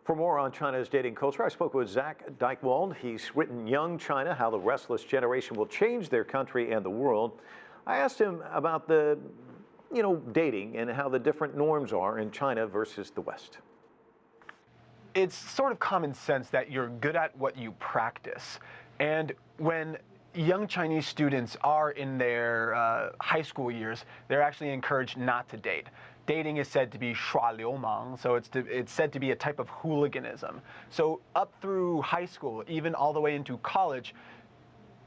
For more on China's dating culture, I spoke with Zak Dychtwald. He's written Young China, How the Restless Generation Will Change Their Country and the World. I asked him about the, dating and how the different norms are in China versus the West. It's sort of common sense that you're good at what you practice. And when young Chinese students are in their high school years, they're actually encouraged not to date. Dating is said to be 耍流氓, so it's said to be a type of hooliganism. So up through high school, even all the way into college,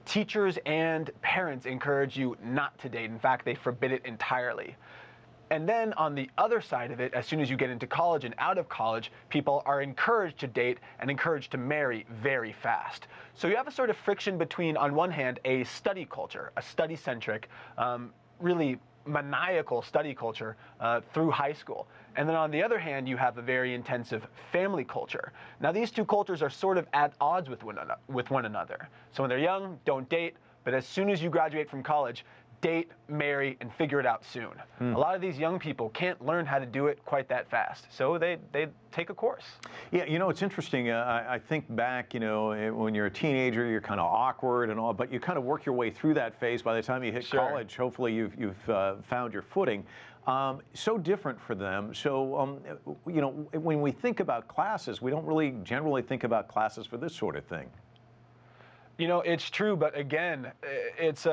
teachers and parents encourage you not to date. In fact, they forbid it entirely. And then on the other side of it, as soon as you get into college and out of college, people are encouraged to date and encouraged to marry very fast. So you have a sort of friction between, on one hand, a study culture, a study-centric, really maniacal study culture through high school. And then on the other hand, you have a very intensive family culture. Now these two cultures are sort of at odds with one another. So when they're young, don't date, but as soon as you graduate from college, date, marry, and figure it out soon. A lot of these young people can't learn how to do it quite that fast, so they take a course. Yeah, it's interesting. I think back, when you're a teenager, you're kind of awkward and all, but you kind of work your way through that phase. By the time you hit college, hopefully you've found your footing. So different for them. So, when we think about classes, we don't really generally think about classes for this sort of thing. It's true, but again, it's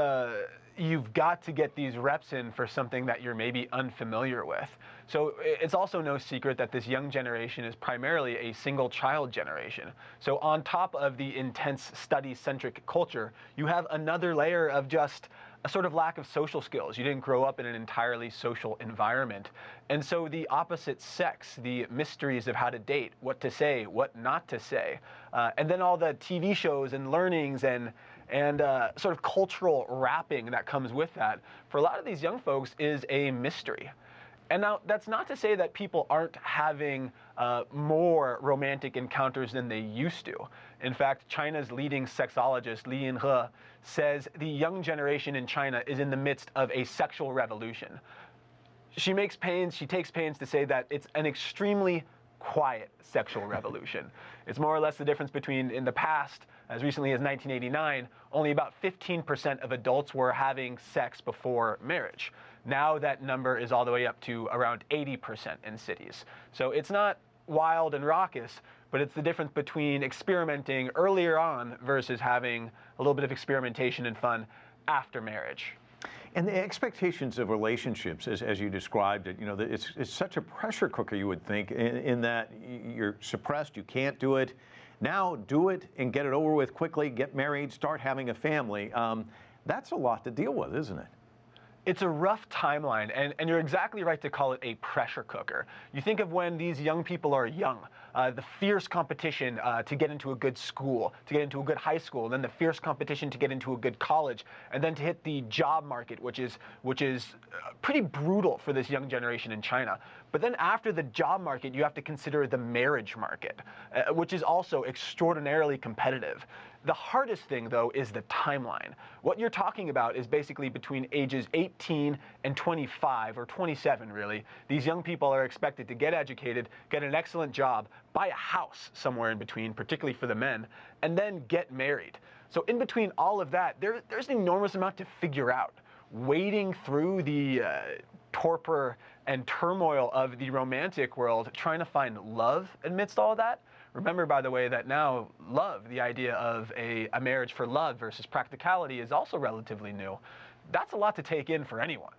you've got to get these reps in for something that you're maybe unfamiliar with. So it's also no secret that this young generation is primarily a single child generation. So on top of the intense study-centric culture, you have another layer of just a sort of lack of social skills. You didn't grow up in an entirely social environment. And so the opposite sex, the mysteries of how to date, what to say, what not to say, and then all the TV shows and learnings and sort of cultural wrapping that comes with that, for a lot of these young folks is a mystery. And now, that's not to say that people aren't having more romantic encounters than they used to. In fact, China's leading sexologist, Li Yinhe, says the young generation in China is in the midst of a sexual revolution. She takes pains to say that it's an extremely quiet sexual revolution. It's more or less the difference between, in the past, as recently as 1989, only about 15% of adults were having sex before marriage. Now that number is all the way up to around 80% in cities. So it's not wild and raucous, but it's the difference between experimenting earlier on versus having a little bit of experimentation and fun after marriage. And the expectations of relationships, as you described it, it's such a pressure cooker, you would think, in that you're suppressed, you can't do it. Now do it and get it over with quickly, get married, start having a family. That's a lot to deal with, isn't it? It's a rough timeline, and you're exactly right to call it a pressure cooker. You think of when these young people are young, the fierce competition to get into a good school, to get into a good high school, and then the fierce competition to get into a good college, and then to hit the job market, which is pretty brutal for this young generation in China. But then after the job market, you have to consider the marriage market, which is also extraordinarily competitive. The hardest thing, though, is the timeline. What you're talking about is basically between ages 18 and 25, or 27, really. These young people are expected to get educated, get an excellent job, buy a house somewhere in between, particularly for the men, and then get married. So in between all of that, there's an enormous amount to figure out. Wading through the torpor and turmoil of the romantic world, trying to find love amidst all that. Remember, by the way, that now love, the idea of a marriage for love versus practicality, is also relatively new. That's a lot to take in for anyone.